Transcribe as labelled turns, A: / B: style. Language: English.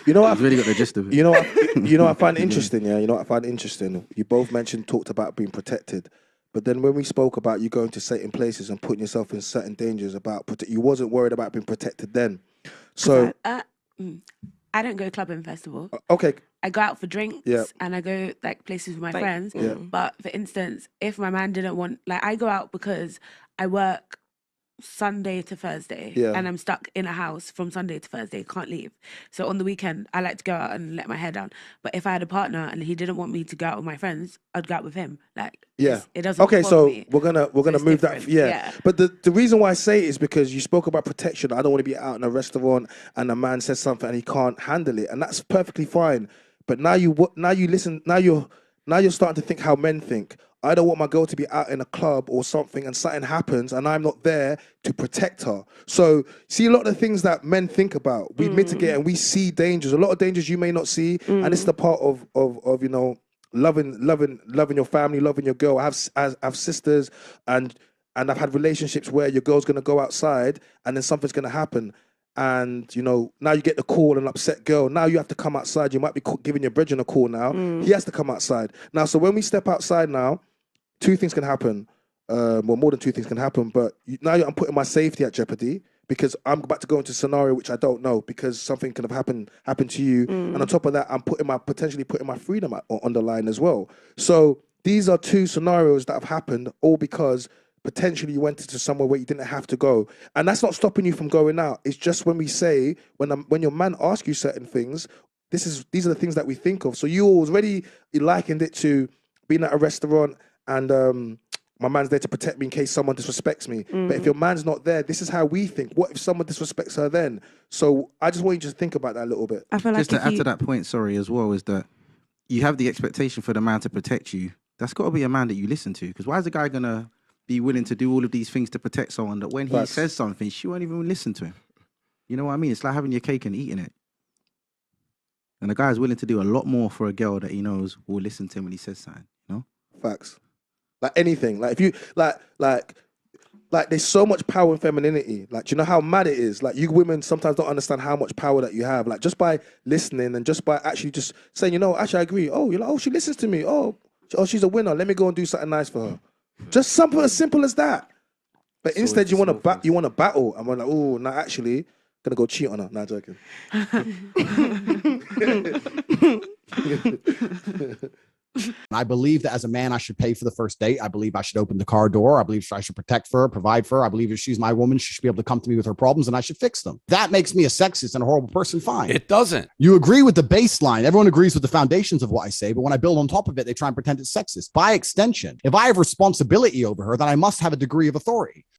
A: You know what?
B: He's really got the gist of it.
A: You know what I find interesting. Yeah, you know what I find interesting. You both talked about being protected, but then when we spoke about you going to certain places and putting yourself in certain dangers, you wasn't worried about being protected then. So
C: I don't go clubbing festival.
A: Okay.
C: I go out for drinks and I go like places with my friends.
A: Yeah.
C: But for instance, if my man didn't want, like, I go out because I work Sunday to Thursday and I'm stuck in a house from Sunday to Thursday, can't leave. So on the weekend I like to go out and let my hair down. But if I had a partner and he didn't want me to go out with my friends, I'd go out with him. Like, it doesn't
A: okay,
C: bother
A: so
C: me.
A: we're gonna move
C: different.
A: that. But the reason why I say it is because you spoke about protection. I don't want to be out in a restaurant and a man says something and he can't handle it, and that's perfectly fine. But now you're starting to think how men think. I don't want my girl to be out in a club or something and something happens and I'm not there to protect her. So see, a lot of the things that men think about, we mitigate and we see dangers. A lot of dangers you may not see, and it's the part of you know, loving your family, loving your girl. I have sisters and I've had relationships where your girl's gonna go outside and then something's gonna happen. And, you know, now you get the call, an upset girl. Now you have to come outside. You might be giving your brethren a call now. He has to come outside. Now, so when we step outside now, two things can happen. Well, more than two things can happen. But now I'm putting my safety at jeopardy because I'm about to go into a scenario which I don't know because something can have happened to you. And on top of that, I'm potentially putting my freedom on the line as well. So these are two scenarios that have happened all because potentially you went into somewhere where you didn't have to go. And that's not stopping you from going out. It's just when we say, when your man asks you certain things, these are the things that we think of. So you already likened it to being at a restaurant and my man's there to protect me in case someone disrespects me. But if your man's not there, this is how we think. What if someone disrespects her then? So I just want you to think about that a little bit.
B: I feel like just to add to that point, as well, is that you have the expectation for the man to protect you. That's got to be a man that you listen to. Because why is the guy going to be willing to do all of these things to protect someone that when he says something, she won't even listen to him? You know what I mean? It's like having your cake and eating it. And the guy's willing to do a lot more for a girl that he knows will listen to him when he says something, you know?
A: Facts. Like anything. Like if you like there's so much power in femininity. Like, do you know how mad it is? Like, you women sometimes don't understand how much power that you have. Like, just by listening and just by actually just saying, you know, actually I agree. Oh, you're like, oh, she listens to me. Oh, she's a winner. Let me go and do something nice for her. Just something as simple as that. But so instead, you want to battle, and we're like, oh, no, actually, gonna go cheat on her. Nah, joking.
D: I believe that as a man, I should pay for the first date. I believe I should open the car door. I believe I should protect for her, provide for her. I believe if she's my woman, she should be able to come to me with her problems and I should fix them. That makes me a sexist and a horrible person. Fine.
E: It doesn't.
D: You agree with the baseline. Everyone agrees with the foundations of what I say. But when I build on top of it, they try and pretend it's sexist. By extension, if I have responsibility over her, then I must have a degree of authority.